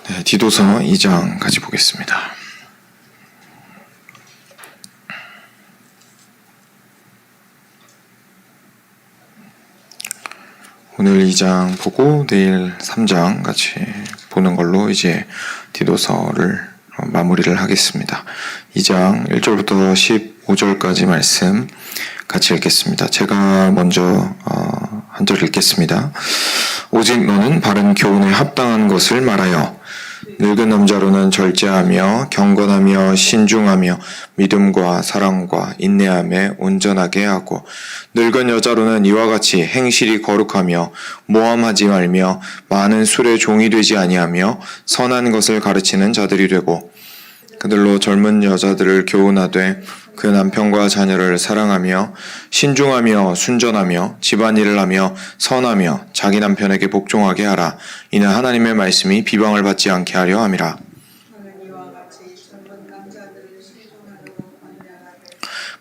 네, 디도서 2장 같이 보겠습니다. 오늘 2장 보고 내일 3장 같이 보는 걸로 이제 디도서를 마무리를 하겠습니다. 2장 1절부터 15절까지 말씀 같이 읽겠습니다. 제가 먼저 한 절 읽겠습니다. 오직 너는 바른 교훈에 합당한 것을 말하여 늙은 남자로는 절제하며 경건하며 신중하며 믿음과 사랑과 인내함에 온전하게 하고 늙은 여자로는 이와 같이 행실이 거룩하며 모함하지 말며 많은 술의 종이 되지 아니하며 선한 것을 가르치는 자들이 되고 그들로 젊은 여자들을 교훈하되 그 남편과 자녀를 사랑하며 신중하며 순전하며 집안일을 하며 선하며 자기 남편에게 복종하게 하라. 이는 하나님의 말씀이 비방을 받지 않게 하려 함이라.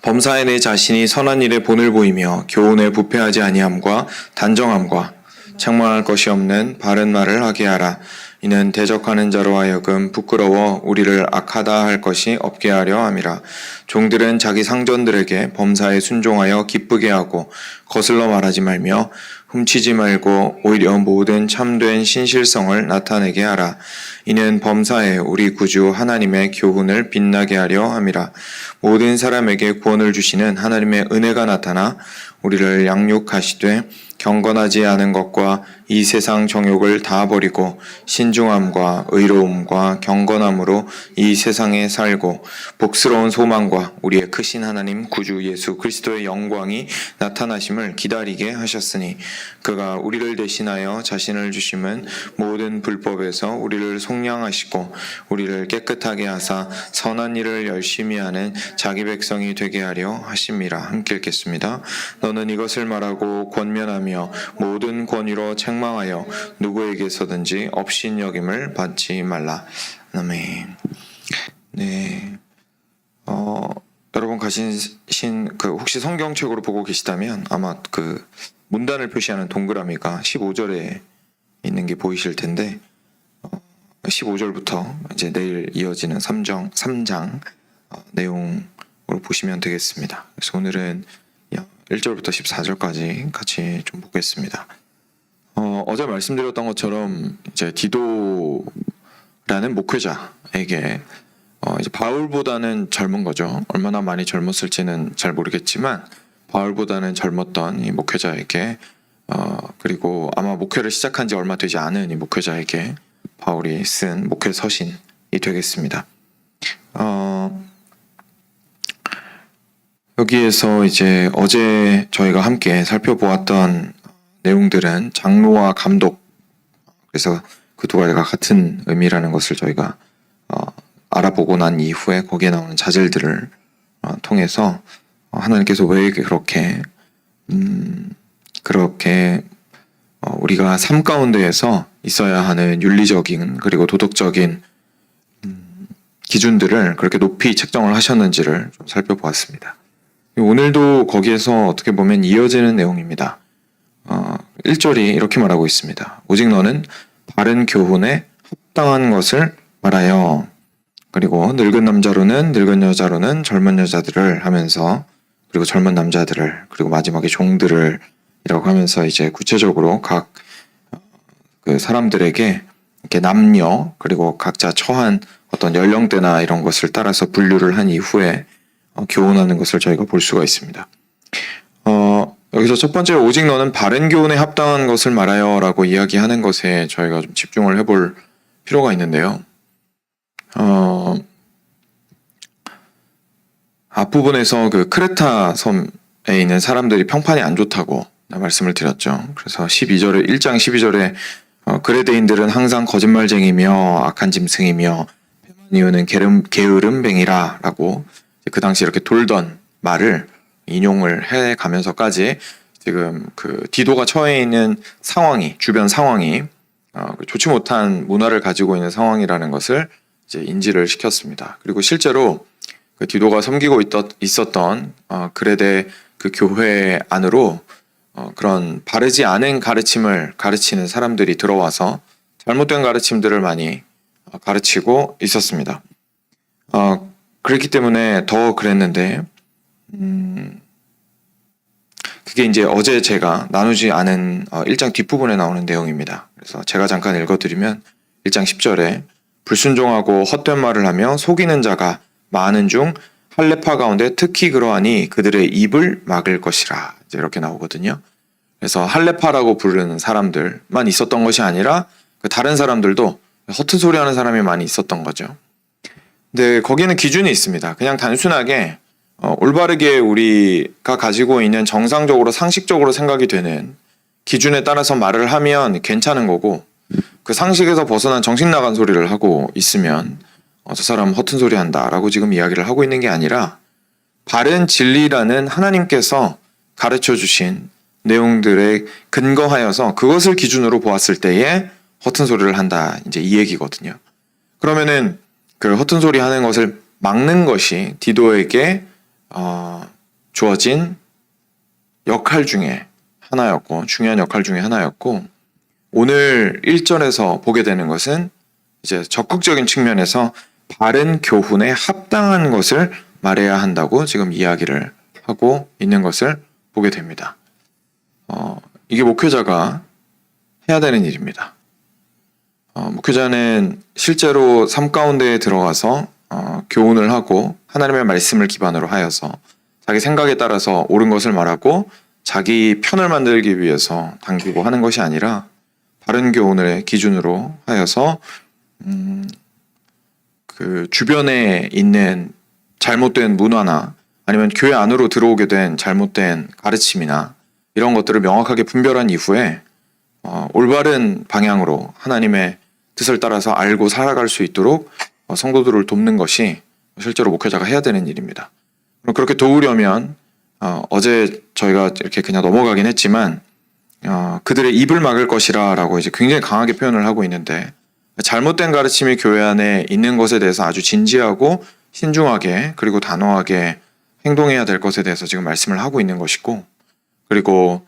범사에 내 자신이 선한 일에 본을 보이며 교훈에 부패하지 아니함과 단정함과 책망할 것이 없는 바른 말을 하게 하라. 이는 대적하는 자로 하여금 부끄러워 우리를 악하다 할 것이 없게 하려 함이라. 종들은 자기 상전들에게 범사에 순종하여 기쁘게 하고 거슬러 말하지 말며 훔치지 말고 오히려 모든 참된 신실성을 나타내게 하라. 이는 범사에 우리 구주 하나님의 교훈을 빛나게 하려 함이라. 모든 사람에게 구원을 주시는 하나님의 은혜가 나타나 우리를 양육하시되 경건하지 않은 것과 이 세상 정욕을 다 버리고 신중함과 의로움과 경건함으로 이 세상에 살고 복스러운 소망과 우리의 크신 하나님 구주 예수 그리스도의 영광이 나타나심을 기다리게 하셨으니 그가 우리를 대신하여 자신을 주심은 모든 불법에서 우리를 속량하시고 우리를 깨끗하게 하사 선한 일을 열심히 하는 자기 백성이 되게 하려 하심이라. 함께 읽겠습니다. 너는 이것을 말하고 권면하며 모든 권위로 책망하여 누구에게서든지 업신여김을 받지 말라. 아멘. 네. 여러분 가신 혹시 성경책으로 보고 계시다면 아마 그 문단을 표시하는 동그라미가 15절에 있는 게 보이실 텐데 15절부터 이제 내일 이어지는 3장 내용으로 보시면 되겠습니다. 그래서 오늘은 1절부터 14절까지 같이 좀 보겠습니다. 어제 말씀드렸던 것처럼 이제 디도라는 목회자에게 이제 바울보다는 젊은 거죠. 얼마나 많이 젊었을지는 잘 모르겠지만 바울보다는 젊었던 이 목회자에게 그리고 아마 목회를 시작한 지 얼마 되지 않은 이 목회자에게 바울이 쓴 목회 서신이 되겠습니다. 여기에서 이제 어제 저희가 함께 살펴보았던 내용들은 장로와 감독, 그래서 그 두 가지가 같은 의미라는 것을 저희가 알아보고 난 이후에 거기에 나오는 자질들을 통해서 하나님께서 왜 그렇게 우리가 삶 가운데에서 있어야 하는 윤리적인 그리고 도덕적인 기준들을 그렇게 높이 책정을 하셨는지를 좀 살펴보았습니다. 오늘도 거기에서 어떻게 보면 이어지는 내용입니다. 1절이 이렇게 말하고 있습니다. 오직 너는 바른 교훈에 합당한 것을 말하여. 그리고 늙은 남자로는 늙은 여자로는 젊은 여자들을 하면서 그리고 젊은 남자들을 그리고 마지막에 종들을 이라고 하면서 이제 구체적으로 각 그 사람들에게 이렇게 남녀 그리고 각자 처한 어떤 연령대나 이런 것을 따라서 분류를 한 이후에 교훈하는 것을 저희가 볼 수가 있습니다. 여기서 첫 번째 오직 너는 바른 교훈에 합당한 것을 말하여 라고 이야기하는 것에 저희가 좀 집중을 해볼 필요가 있는데요. 앞부분에서 그 크레타 섬에 있는 사람들이 평판이 안 좋다고 말씀을 드렸죠. 그래서 1장 12절에 그레데인들은 항상 거짓말쟁이며 악한 짐승이며 배만 이유는 게으름뱅이라 라고 그 당시 이렇게 돌던 말을 인용을 해가면서까지 지금 그 디도가 처해 있는 상황이 주변 상황이 좋지 못한 문화를 가지고 있는 상황이라는 것을 이제 인지를 시켰습니다. 그리고 실제로 그 디도가 섬기고 있었던 그레데 그 교회 안으로 그런 바르지 않은 가르침을 가르치는 사람들이 들어와서 잘못된 가르침들을 많이 가르치고 있었습니다. 그렇기 때문에 더 그랬는데, 그게 이제 어제 제가 나누지 않은 1장 뒷부분에 나오는 내용입니다. 그래서 제가 잠깐 읽어드리면 1장 10절에 불순종하고 헛된 말을 하며 속이는 자가 많은 중 할례파 가운데 특히 그러하니 그들의 입을 막을 것이라, 이제 이렇게 나오거든요. 그래서 할례파라고 부르는 사람들만 있었던 것이 아니라 그 다른 사람들도 허튼 소리 하는 사람이 많이 있었던 거죠. 근데 거기는 기준이 있습니다. 그냥 단순하게 올바르게 우리가 가지고 있는 정상적으로 상식적으로 생각이 되는 기준에 따라서 말을 하면 괜찮은 거고, 그 상식에서 벗어난 정신 나간 소리를 하고 있으면 저 사람 허튼 소리 한다 라고 지금 이야기를 하고 있는 게 아니라, 바른 진리라는 하나님께서 가르쳐 주신 내용들에 근거하여서 그것을 기준으로 보았을 때에 허튼 소리를 한다, 이제 이 얘기거든요. 그러면은 그 허튼 소리 하는 것을 막는 것이 디도에게 주어진 역할 중에 하나였고, 중요한 역할 중에 하나였고, 오늘 1절에서 보게 되는 것은 이제 적극적인 측면에서 바른 교훈에 합당한 것을 말해야 한다고 지금 이야기를 하고 있는 것을 보게 됩니다. 이게 목회자가 해야 되는 일입니다. 목회자는 실제로 삶 가운데에 들어가서 교훈을 하고 하나님의 말씀을 기반으로 하여서 자기 생각에 따라서 옳은 것을 말하고 자기 편을 만들기 위해서 당기고 하는 것이 아니라, 바른 교훈을 기준으로 하여서 그 주변에 있는 잘못된 문화나 아니면 교회 안으로 들어오게 된 잘못된 가르침이나 이런 것들을 명확하게 분별한 이후에 올바른 방향으로 하나님의 뜻을 따라서 알고 살아갈 수 있도록 성도들을 돕는 것이 실제로 목회자가 해야 되는 일입니다. 그렇게 도우려면 어제 저희가 이렇게 그냥 넘어가긴 했지만 그들의 입을 막을 것이라 라고 이제 굉장히 강하게 표현을 하고 있는데, 잘못된 가르침이 교회 안에 있는 것에 대해서 아주 진지하고 신중하게 그리고 단호하게 행동해야 될 것에 대해서 지금 말씀을 하고 있는 것이고, 그리고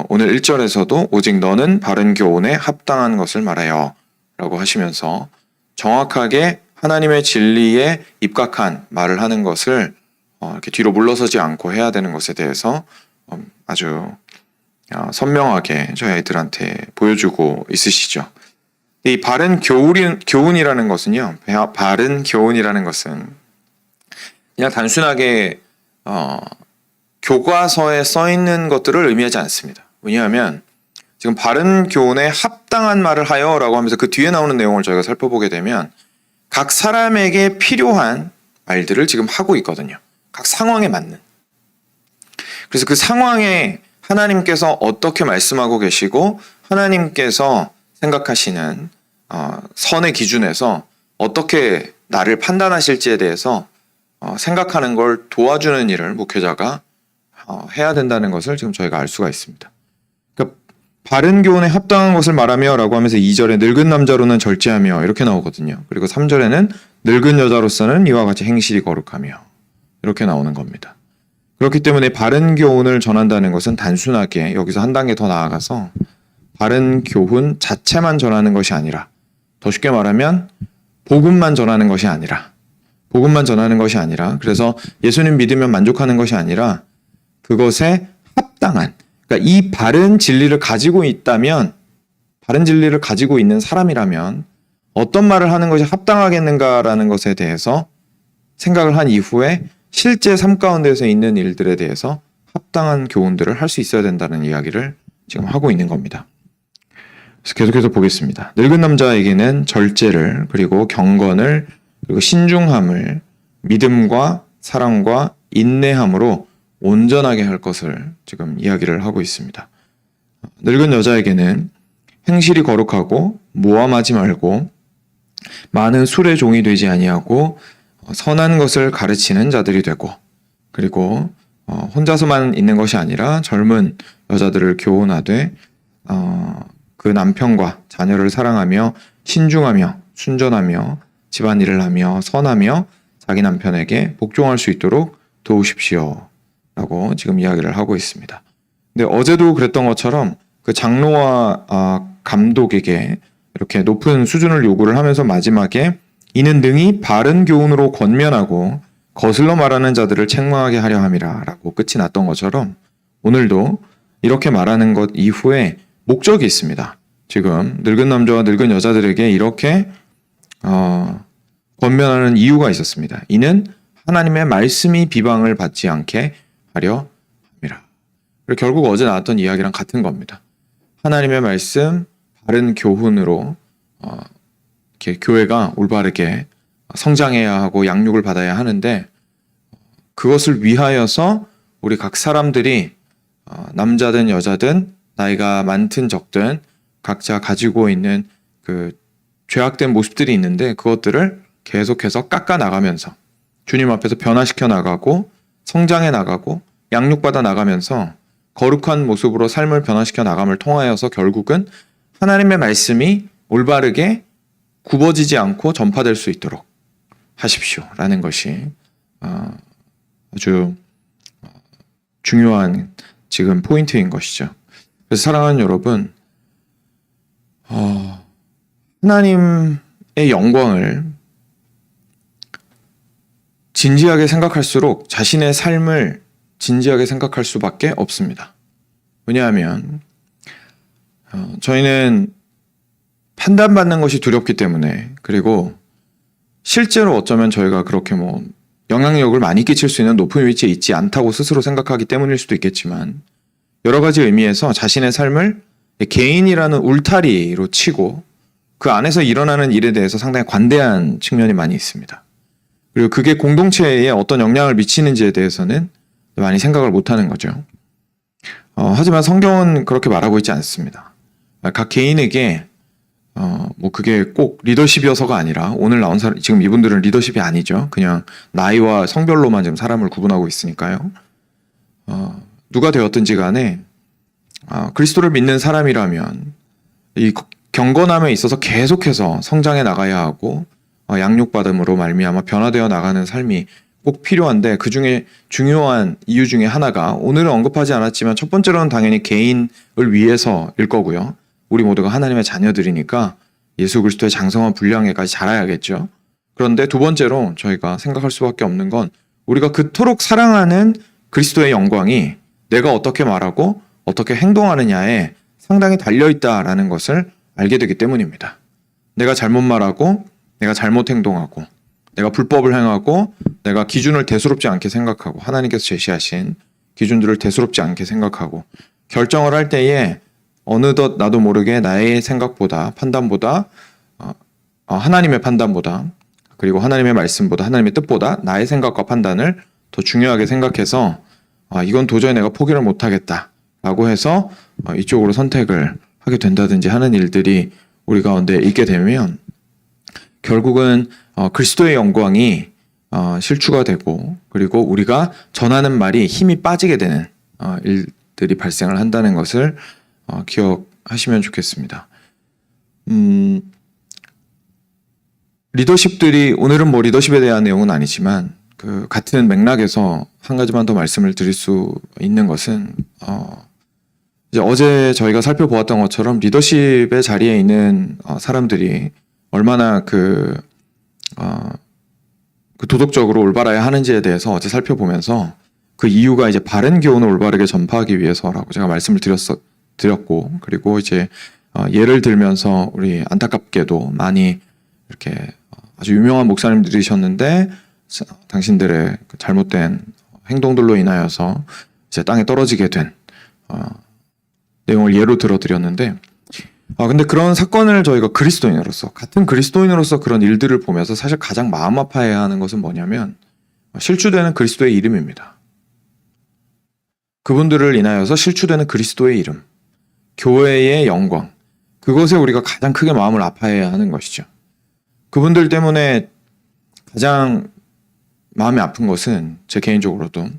오늘 1절에서도 오직 너는 바른 교훈에 합당한 것을 말하여 라고 하시면서 정확하게 하나님의 진리에 입각한 말을 하는 것을 이렇게 뒤로 물러서지 않고 해야 되는 것에 대해서 아주 선명하게 저희 아이들한테 보여주고 있으시죠. 이 바른 교훈이라는 것은요, 바른 교훈이라는 것은 그냥 단순하게 교과서에 써 있는 것들을 의미하지 않습니다. 왜냐하면 지금 바른 교훈에 합당한 말을 하여 라고 하면서 그 뒤에 나오는 내용을 저희가 살펴보게 되면 각 사람에게 필요한 말들을 지금 하고 있거든요. 각 상황에 맞는. 그래서 그 상황에 하나님께서 어떻게 말씀하고 계시고 하나님께서 생각하시는 선의 기준에서 어떻게 나를 판단하실지에 대해서 생각하는 걸 도와주는 일을 목회자가 해야 된다는 것을 지금 저희가 알 수가 있습니다. 그러니까 바른 교훈에 합당한 것을 말하며 라고 하면서 2절에 늙은 남자로는 절제하며 이렇게 나오거든요. 그리고 3절에는 늙은 여자로서는 이와 같이 행실이 거룩하며 이렇게 나오는 겁니다. 그렇기 때문에 바른 교훈을 전한다는 것은 단순하게 여기서 한 단계 더 나아가서 바른 교훈 자체만 전하는 것이 아니라, 더 쉽게 말하면 복음만 전하는 것이 아니라, 그래서 예수님 믿으면 만족하는 것이 아니라 그것에 합당한, 그러니까 이 바른 진리를 가지고 있다면, 바른 진리를 가지고 있는 사람이라면 어떤 말을 하는 것이 합당하겠는가라는 것에 대해서 생각을 한 이후에 실제 삶 가운데서 있는 일들에 대해서 합당한 교훈들을 할 수 있어야 된다는 이야기를 지금 하고 있는 겁니다. 그래서 계속해서 보겠습니다. 늙은 남자에게는 절제를, 그리고 경건을, 그리고 신중함을 믿음과 사랑과 인내함으로 온전하게 할 것을 지금 이야기를 하고 있습니다. 늙은 여자에게는 행실이 거룩하고 모함하지 말고 많은 술의 종이 되지 아니하고 선한 것을 가르치는 자들이 되고, 그리고 혼자서만 있는 것이 아니라 젊은 여자들을 교훈하되 그 남편과 자녀를 사랑하며 신중하며 순전하며 집안일을 하며 선하며 자기 남편에게 복종할 수 있도록 도우십시오 라고 지금 이야기를 하고 있습니다. 근데 어제도 그랬던 것처럼 그 장로와 감독에게 이렇게 높은 수준을 요구를 하면서 마지막에 이는 능히 바른 교훈으로 권면하고 거슬러 말하는 자들을 책망하게 하려 함이라 라고 끝이 났던 것처럼 오늘도 이렇게 말하는 것 이후에 목적이 있습니다. 지금 늙은 남자와 늙은 여자들에게 이렇게 권면하는 이유가 있었습니다. 이는 하나님의 말씀이 비방을 받지 않게 하려 함이라. 결국 어제 나왔던 이야기랑 같은 겁니다. 하나님의 말씀, 바른 교훈으로 이렇게 교회가 올바르게 성장해야 하고 양육을 받아야 하는데 그것을 위하여서 우리 각 사람들이 남자든 여자든 나이가 많든 적든 각자 가지고 있는 그 죄악된 모습들이 있는데 그것들을 계속해서 깎아 나가면서 주님 앞에서 변화시켜 나가고 성장해 나가고 양육받아 나가면서 거룩한 모습으로 삶을 변화시켜 나감을 통하여서 결국은 하나님의 말씀이 올바르게 굽어지지 않고 전파될 수 있도록 하십시오라는 것이 아주 중요한 지금 포인트인 것이죠. 그래서 사랑하는 여러분, 하나님의 영광을 진지하게 생각할수록 자신의 삶을 진지하게 생각할 수밖에 없습니다. 왜냐하면 저희는 판단받는 것이 두렵기 때문에 그리고 실제로 어쩌면 저희가 그렇게 영향력을 많이 끼칠 수 있는 높은 위치에 있지 않다고 스스로 생각하기 때문일 수도 있겠지만 여러 가지 의미에서 자신의 삶을 개인이라는 울타리로 치고 그 안에서 일어나는 일에 대해서 상당히 관대한 측면이 많이 있습니다. 그리고 그게 공동체에 어떤 영향을 미치는지에 대해서는 많이 생각을 못하는 거죠. 하지만 성경은 그렇게 말하고 있지 않습니다. 각 개인에게 그게 꼭 리더십이어서가 아니라 오늘 나온 사람 지금 이분들은 리더십이 아니죠. 그냥 나이와 성별로만 지금 사람을 구분하고 있으니까요. 누가 되었든지 간에 그리스도를 믿는 사람이라면 이 경건함에 있어서 계속해서 성장해 나가야 하고 양육받음으로 말미암아 변화되어 나가는 삶이 꼭 필요한데 그 중에 중요한 이유 중에 하나가 오늘은 언급하지 않았지만 첫 번째로는 당연히 개인을 위해서일 거고요. 우리 모두가 하나님의 자녀들이니까 예수 그리스도의 장성한 분량에까지 자라야겠죠. 그런데 두 번째로 저희가 생각할 수밖에 없는 건 우리가 그토록 사랑하는 그리스도의 영광이 내가 어떻게 말하고 어떻게 행동하느냐에 상당히 달려있다라는 것을 알게 되기 때문입니다. 내가 잘못 말하고 내가 잘못 행동하고 내가 불법을 행하고 내가 기준을 대수롭지 않게 생각하고 하나님께서 제시하신 기준들을 대수롭지 않게 생각하고 결정을 할 때에 어느덧 나도 모르게 나의 생각보다 판단보다 하나님의 판단보다 그리고 하나님의 말씀보다 하나님의 뜻보다 나의 생각과 판단을 더 중요하게 생각해서 이건 도저히 내가 포기를 못하겠다 라고 해서 이쪽으로 선택을 하게 된다든지 하는 일들이 우리 가운데 있게 되면 결국은 그리스도의 영광이 실추가 되고 그리고 우리가 전하는 말이 힘이 빠지게 되는 일들이 발생을 한다는 것을 기억하시면 좋겠습니다. 리더십들이 오늘은 리더십에 대한 내용은 아니지만 그 같은 맥락에서 한 가지만 더 말씀을 드릴 수 있는 것은 이제 어제 저희가 살펴보았던 것처럼 리더십의 자리에 있는 사람들이 얼마나 그 도덕적으로 올바라야 하는지에 대해서 어제 살펴보면서 그 이유가 이제 바른 교훈을 올바르게 전파하기 위해서라고 제가 말씀을 드렸고 그리고 이제 예를 들면서 우리 안타깝게도 많이 이렇게 아주 유명한 목사님들이셨는데 당신들의 잘못된 행동들로 인하여서 이제 땅에 떨어지게 된 내용을 예로 들어드렸는데 근데 그런 사건을 저희가 같은 그리스도인으로서 그런 일들을 보면서 사실 가장 마음 아파해야 하는 것은 뭐냐면 실추되는 그리스도의 이름입니다. 그분들을 인하여서 실추되는 그리스도의 이름, 교회의 영광, 그것에 우리가 가장 크게 마음을 아파해야 하는 것이죠. 그분들 때문에 가장 마음이 아픈 것은 제 개인적으로도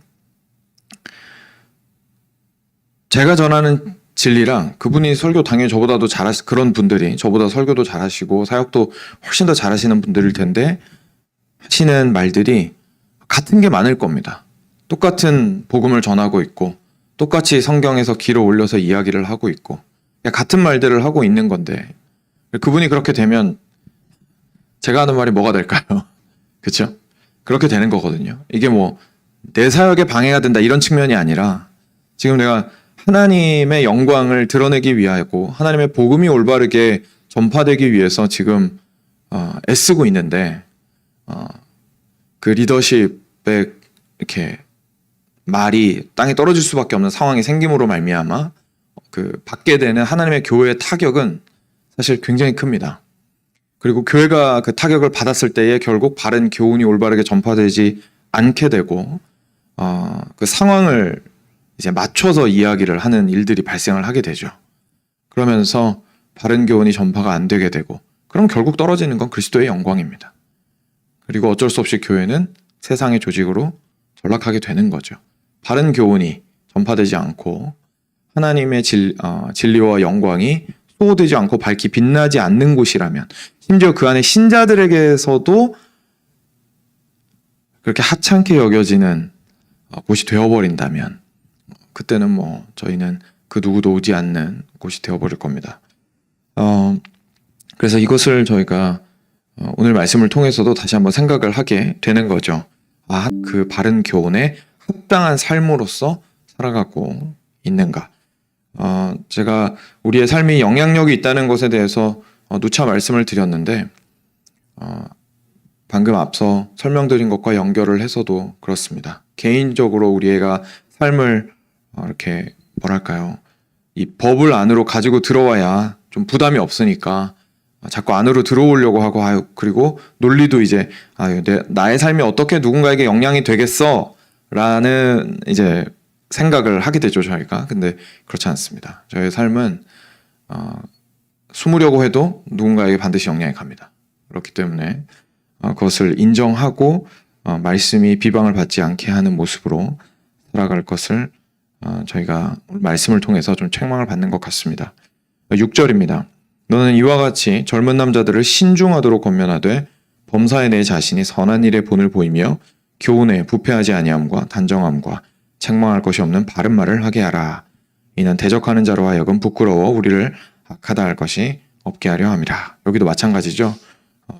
제가 전하는 진리랑 그분이 설교 당연히 저보다도 그런 분들이 저보다 설교도 잘하시고 사역도 훨씬 더 잘하시는 분들일 텐데 하시는 말들이 같은 게 많을 겁니다. 똑같은 복음을 전하고 있고 똑같이 성경에서 길을 올려서 이야기를 하고 있고 같은 말들을 하고 있는 건데 그분이 그렇게 되면 제가 하는 말이 뭐가 될까요? 그렇죠? 그렇게 되는 거거든요. 이게 뭐 내 사역에 방해가 된다 이런 측면이 아니라 지금 내가 하나님의 영광을 드러내기 위하고 하나님의 복음이 올바르게 전파되기 위해서 지금 애쓰고 있는데 그 리더십에 이렇게 말이 땅에 떨어질 수밖에 없는 상황이 생김으로 말미암아 그 받게 되는 하나님의 교회의 타격은 사실 굉장히 큽니다. 그리고 교회가 그 타격을 받았을 때에 결국 바른 교훈이 올바르게 전파되지 않게 되고 그 상황을 이제 맞춰서 이야기를 하는 일들이 발생을 하게 되죠. 그러면서 바른 교훈이 전파가 안 되게 되고 그럼 결국 떨어지는 건 그리스도의 영광입니다. 그리고 어쩔 수 없이 교회는 세상의 조직으로 전락하게 되는 거죠. 바른 교훈이 전파되지 않고 하나님의 진리와 영광이 소호되지 않고 밝히 빛나지 않는 곳이라면 심지어 그 안에 신자들에게서도 그렇게 하찮게 여겨지는 곳이 되어버린다면 그때는 뭐 저희는 그 누구도 오지 않는 곳이 되어버릴 겁니다. 그래서 이것을 저희가 오늘 말씀을 통해서도 다시 한번 생각을 하게 되는 거죠. 그 바른 교훈에 합당한 삶으로서 살아가고 있는가. 제가 우리의 삶이 영향력이 있다는 것에 대해서 누차 말씀을 드렸는데 방금 앞서 설명드린 것과 연결을 해서도 그렇습니다. 개인적으로 우리가 삶을 이렇게 뭐랄까요, 이 법을 안으로 가지고 들어와야 좀 부담이 없으니까 자꾸 안으로 들어오려고 하고 그리고 논리도 이제 나의 삶이 어떻게 누군가에게 영향이 되겠어 라는 이제 생각을 하게 되죠, 저희가. 근데 그렇지 않습니다. 저의 삶은 숨으려고 해도 누군가에게 반드시 영향이 갑니다. 그렇기 때문에 그것을 인정하고 말씀이 비방을 받지 않게 하는 모습으로 살아갈 것을 저희가 오늘 말씀을 통해서 좀 책망을 받는 것 같습니다. 6절입니다. 너는 이와 같이 젊은 남자들을 신중하도록 권면하되 범사에 내 자신이 선한 일에 본을 보이며 교훈에 부패하지 아니함과 단정함과 책망할 것이 없는 바른 말을 하게 하라. 이는 대적하는 자로 하여금 부끄러워 우리를 악하다 할 것이 없게 하려 함이라. 여기도 마찬가지죠.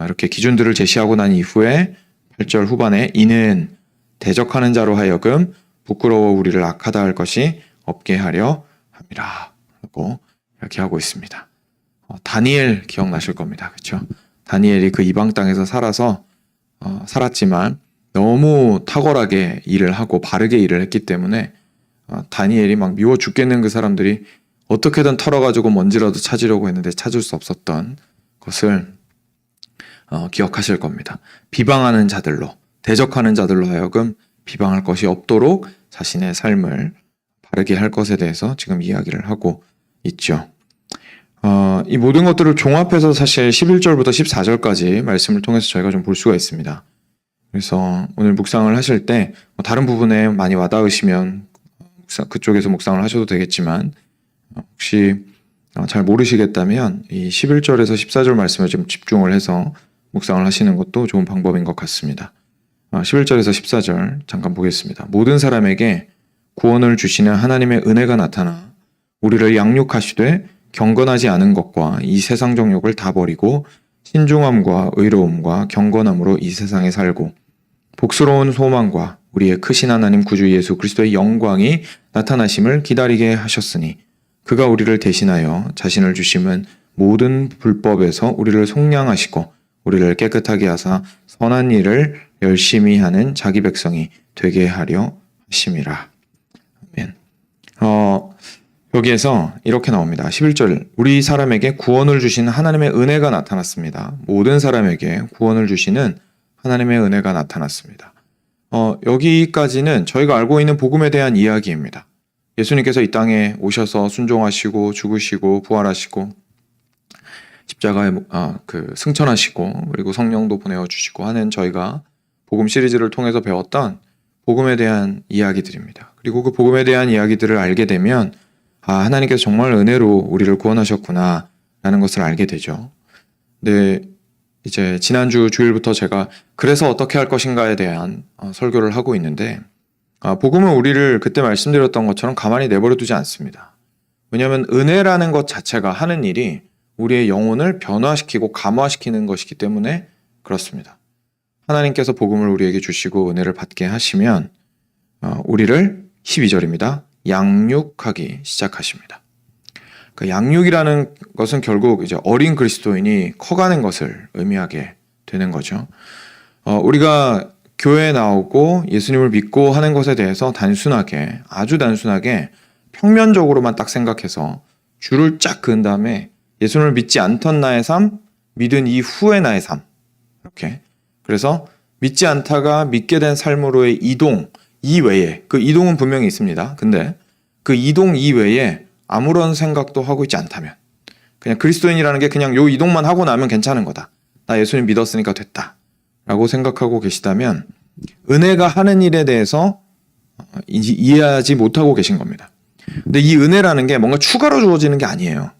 이렇게 기준들을 제시하고 난 이후에 8절 후반에 이는 대적하는 자로 하여금 부끄러워 우리를 악하다 할 것이 없게 하려 함이라. 라고 이렇게 하고 있습니다. 다니엘 기억나실 겁니다. 그렇죠? 다니엘이 그 이방 땅에서 살았지만 너무 탁월하게 일을 하고 바르게 일을 했기 때문에 다니엘이 막 미워 죽겠는 그 사람들이 어떻게든 털어가지고 뭔지라도 찾으려고 했는데 찾을 수 없었던 것을 기억하실 겁니다. 비방하는 자들로, 대적하는 자들로 하여금 비방할 것이 없도록 자신의 삶을 바르게 할 것에 대해서 지금 이야기를 하고 있죠. 이 모든 것들을 종합해서 사실 11절부터 14절까지 말씀을 통해서 저희가 좀 볼 수가 있습니다. 그래서 오늘 묵상을 하실 때 다른 부분에 많이 와닿으시면 그쪽에서 묵상을 하셔도 되겠지만 혹시 잘 모르시겠다면 이 11절에서 14절 말씀에 좀 집중을 해서 묵상을 하시는 것도 좋은 방법인 것 같습니다. 11절에서 14절 잠깐 보겠습니다. 모든 사람에게 구원을 주시는 하나님의 은혜가 나타나 우리를 양육하시되 경건하지 않은 것과 이 세상 정욕을 다 버리고 신중함과 의로움과 경건함으로 이 세상에 살고 복스러운 소망과 우리의 크신 하나님 구주 예수 그리스도의 영광이 나타나심을 기다리게 하셨으니 그가 우리를 대신하여 자신을 주심은 모든 불법에서 우리를 속량하시고 우리를 깨끗하게 하사 선한 일을 열심히 하는 자기 백성이 되게 하려 하심이라. 아멘. 여기에서 이렇게 나옵니다. 11절 우리 사람에게 구원을 주시는 하나님의 은혜가 나타났습니다. 모든 사람에게 구원을 주시는 하나님의 은혜가 나타났습니다. 여기까지는 저희가 알고 있는 복음에 대한 이야기입니다. 예수님께서 이 땅에 오셔서 순종하시고 죽으시고 부활하시고 십자가에 승천하시고 그리고 성령도 보내어 주시고 하는 저희가 복음 시리즈를 통해서 배웠던 복음에 대한 이야기들입니다. 그리고 그 복음에 대한 이야기들을 알게 되면 하나님께서 정말 은혜로 우리를 구원하셨구나 라는 것을 알게 되죠. 근데 이제 지난주 주일부터 제가 그래서 어떻게 할 것인가에 대한 설교를 하고 있는데 복음은 우리를 그때 말씀드렸던 것처럼 가만히 내버려 두지 않습니다. 왜냐하면 은혜라는 것 자체가 하는 일이 우리의 영혼을 변화시키고 감화시키는 것이기 때문에 그렇습니다. 하나님께서 복음을 우리에게 주시고 은혜를 받게 하시면 우리를 12절입니다. 양육하기 시작하십니다. 그 양육이라는 것은 결국 이제 어린 그리스도인이 커가는 것을 의미하게 되는 거죠. 우리가 교회에 나오고 예수님을 믿고 하는 것에 대해서 단순하게, 아주 단순하게 평면적으로만 딱 생각해서 줄을 쫙 그은 다음에 예수님을 믿지 않던 나의 삶, 믿은 이후의 나의 삶, 이렇게. 그래서 믿지 않다가 믿게 된 삶으로의 이동 이외에, 그 이동은 분명히 있습니다. 근데 그 이동 이외에 아무런 생각도 하고 있지 않다면, 그냥 그리스도인이라는 게 그냥 요 이동만 하고 나면 괜찮은 거다. 나 예수님 믿었으니까 됐다. 라고 생각하고 계시다면 은혜가 하는 일에 대해서 이해하지 못하고 계신 겁니다. 근데 이 은혜라는 게 뭔가 추가로 주어지는 게 아니에요.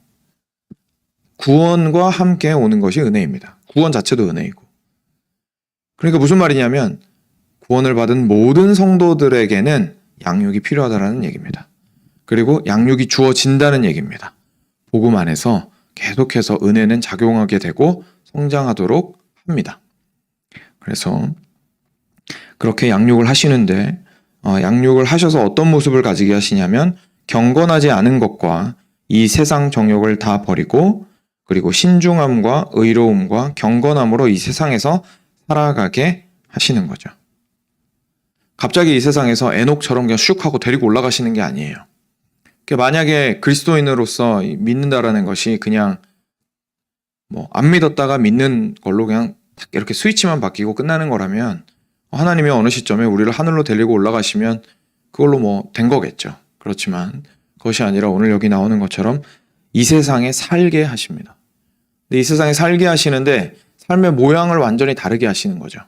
구원과 함께 오는 것이 은혜입니다. 구원 자체도 은혜이고. 그러니까 무슨 말이냐면 구원을 받은 모든 성도들에게는 양육이 필요하다는 얘기입니다. 그리고 양육이 주어진다는 얘기입니다. 복음 안에서 계속해서 은혜는 작용하게 되고 성장하도록 합니다. 그래서 그렇게 양육을 하시는데 양육을 하셔서 어떤 모습을 가지게 하시냐면 경건하지 않은 것과 이 세상 정욕을 다 버리고 그리고 신중함과 의로움과 경건함으로 이 세상에서 살아가게 하시는 거죠. 갑자기 이 세상에서 에녹처럼 그냥 슉 하고 데리고 올라가시는 게 아니에요. 만약에 그리스도인으로서 믿는다라는 것이 그냥 안 믿었다가 믿는 걸로 그냥 이렇게 스위치만 바뀌고 끝나는 거라면 하나님이 어느 시점에 우리를 하늘로 데리고 올라가시면 그걸로 된 거겠죠. 그렇지만 그것이 아니라 오늘 여기 나오는 것처럼 이 세상에 살게 하십니다. 근데 이 세상에 살게 하시는데 삶의 모양을 완전히 다르게 하시는 거죠.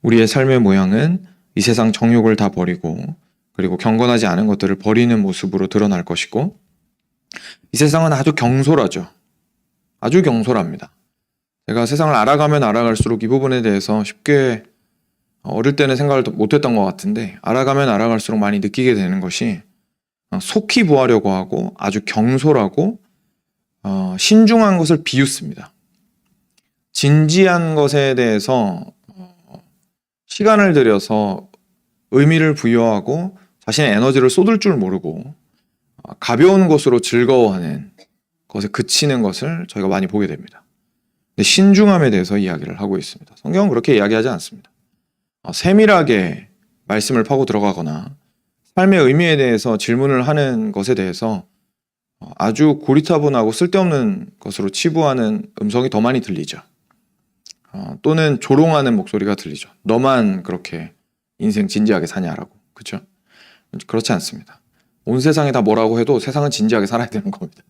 우리의 삶의 모양은 이 세상 정욕을 다 버리고 그리고 경건하지 않은 것들을 버리는 모습으로 드러날 것이고 이 세상은 아주 경솔하죠. 아주 경솔합니다. 제가 세상을 알아가면 알아갈수록 이 부분에 대해서 쉽게 어릴 때는 생각을 못했던 것 같은데 알아가면 알아갈수록 많이 느끼게 되는 것이 속히 보하려고 하고 아주 경솔하고 신중한 것을 비웃습니다. 진지한 것에 대해서 시간을 들여서 의미를 부여하고 자신의 에너지를 쏟을 줄 모르고 가벼운 것으로 즐거워하는 것에 그치는 것을 저희가 많이 보게 됩니다. 근데 신중함에 대해서 이야기를 하고 있습니다. 성경은 그렇게 이야기하지 않습니다. 세밀하게 말씀을 파고 들어가거나 삶의 의미에 대해서 질문을 하는 것에 대해서 아주 고리타분하고 쓸데없는 것으로 치부하는 음성이 더 많이 들리죠. 또는 조롱하는 목소리가 들리죠. 너만 그렇게 인생 진지하게 사냐라고. 그렇죠? 그렇지 않습니다. 온 세상에 다 뭐라고 해도 세상은 진지하게 살아야 되는 겁니다.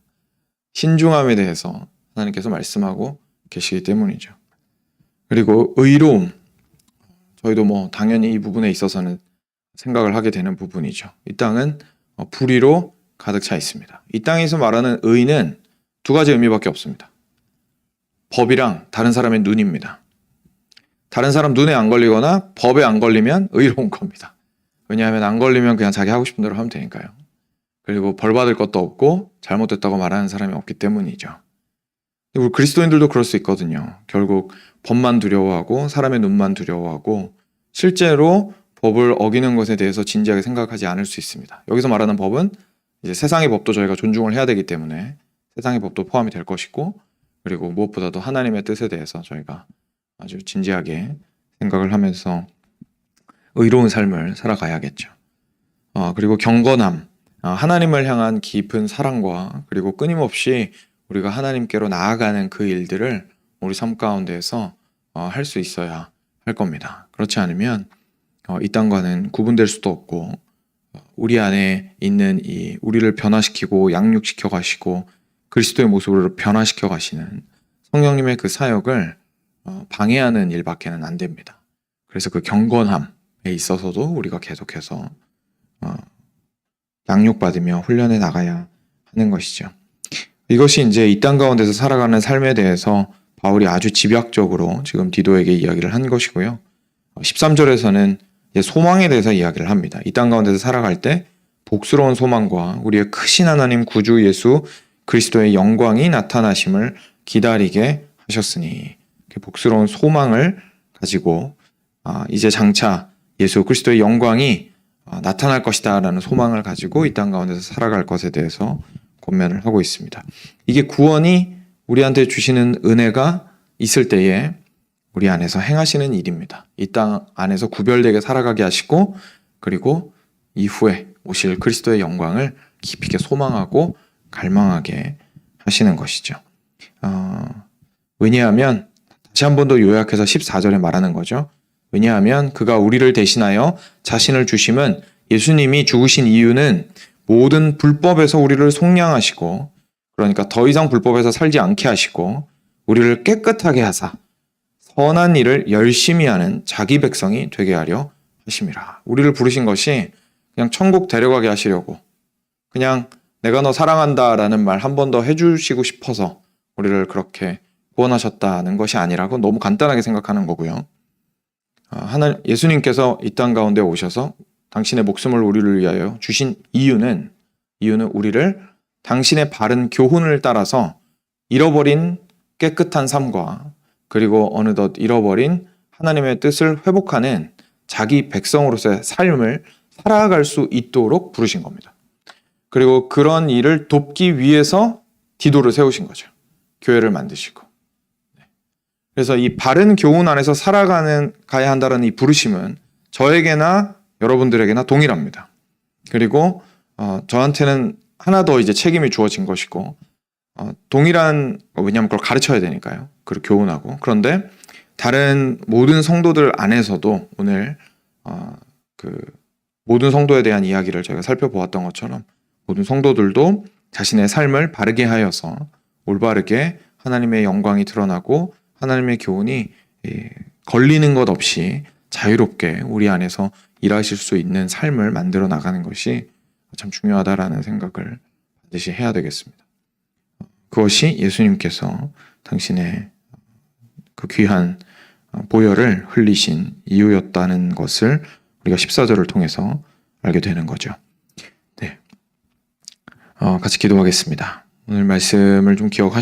신중함에 대해서 하나님께서 말씀하고 계시기 때문이죠. 그리고 의로움. 저희도 당연히 이 부분에 있어서는 생각을 하게 되는 부분이죠. 이 땅은 불의로 가득 차 있습니다. 이 땅에서 말하는 의는 두 가지 의미밖에 없습니다. 법이랑 다른 사람의 눈입니다. 다른 사람 눈에 안 걸리거나 법에 안 걸리면 의로운 겁니다. 왜냐하면 안 걸리면 그냥 자기 하고 싶은 대로 하면 되니까요. 그리고 벌 받을 것도 없고 잘못됐다고 말하는 사람이 없기 때문이죠. 우리 그리스도인들도 그럴 수 있거든요. 결국 법만 두려워하고 사람의 눈만 두려워하고 실제로 법을 어기는 것에 대해서 진지하게 생각하지 않을 수 있습니다. 여기서 말하는 법은 이제 세상의 법도 저희가 존중을 해야 되기 때문에 세상의 법도 포함이 될 것이고 그리고 무엇보다도 하나님의 뜻에 대해서 저희가 아주 진지하게 생각을 하면서 의로운 삶을 살아가야겠죠. 그리고 경건함, 하나님을 향한 깊은 사랑과 그리고 끊임없이 우리가 하나님께로 나아가는 그 일들을 우리 삶 가운데에서 할 수 있어야 할 겁니다. 그렇지 않으면 이 땅과는 구분될 수도 없고 우리 안에 있는 이 우리를 변화시키고 양육시켜 가시고 그리스도의 모습으로 변화시켜 가시는 성령님의 그 사역을 방해하는 일밖에는 안 됩니다. 그래서 그 경건함에 있어서도 우리가 계속해서 양육받으며 훈련해 나가야 하는 것이죠. 이것이 이제 이 땅 가운데서 살아가는 삶에 대해서 바울이 아주 집약적으로 지금 디도에게 이야기를 한 것이고요. 13절에서는 소망에 대해서 이야기를 합니다. 이 땅 가운데서 살아갈 때 복스러운 소망과 우리의 크신 하나님 구주 예수 그리스도의 영광이 나타나심을 기다리게 하셨으니, 복스러운 소망을 가지고 이제 장차 예수 그리스도의 영광이 나타날 것이다 라는 소망을 가지고 이 땅 가운데서 살아갈 것에 대해서 권면을 하고 있습니다. 이게 구원이 우리한테 주시는 은혜가 있을 때에 우리 안에서 행하시는 일입니다. 이 땅 안에서 구별되게 살아가게 하시고, 그리고 이후에 오실 그리스도의 영광을 깊이 있게 소망하고 갈망하게 하시는 것이죠. 왜냐하면 다시 한 번 더 요약해서 14절에 말하는 거죠. 왜냐하면 그가 우리를 대신하여 자신을 주심은, 예수님이 죽으신 이유는 모든 불법에서 우리를 속량하시고, 그러니까 더 이상 불법에서 살지 않게 하시고 우리를 깨끗하게 하사 선한 일을 열심히 하는 자기 백성이 되게 하려 하심이라. 우리를 부르신 것이 그냥 천국 데려가게 하시려고, 그냥 내가 너 사랑한다라는 말 한 번 더 해주시고 싶어서 우리를 그렇게 구원하셨다는 것이 아니라고 너무 간단하게 생각하는 거고요. 예수님께서 이 땅 가운데 오셔서 당신의 목숨을 우리를 위하여 주신 이유는 우리를 당신의 바른 교훈을 따라서 잃어버린 깨끗한 삶과, 그리고 어느덧 잃어버린 하나님의 뜻을 회복하는 자기 백성으로서의 삶을 살아갈 수 있도록 부르신 겁니다. 그리고 그런 일을 돕기 위해서 디도를 세우신 거죠. 교회를 만드시고. 그래서 이 바른 교훈 안에서 가야 한다는 이 부르심은 저에게나 여러분들에게나 동일합니다. 그리고 저한테는 하나 더 이제 책임이 주어진 것이고, 왜냐하면 그걸 가르쳐야 되니까요. 그리고 교훈하고. 그런데 다른 모든 성도들 안에서도 오늘 모든 성도에 대한 이야기를 저희가 살펴보았던 것처럼, 모든 성도들도 자신의 삶을 바르게 하여서 올바르게 하나님의 영광이 드러나고 하나님의 교훈이 걸리는 것 없이 자유롭게 우리 안에서 일하실 수 있는 삶을 만들어 나가는 것이 참 중요하다라는 생각을 반드시 해야 되겠습니다. 그것이 예수님께서 당신의 그 귀한 보혈을 흘리신 이유였다는 것을 우리가 14절을 통해서 알게 되는 거죠. 네, 같이 기도하겠습니다. 오늘 말씀을 좀 기억하시고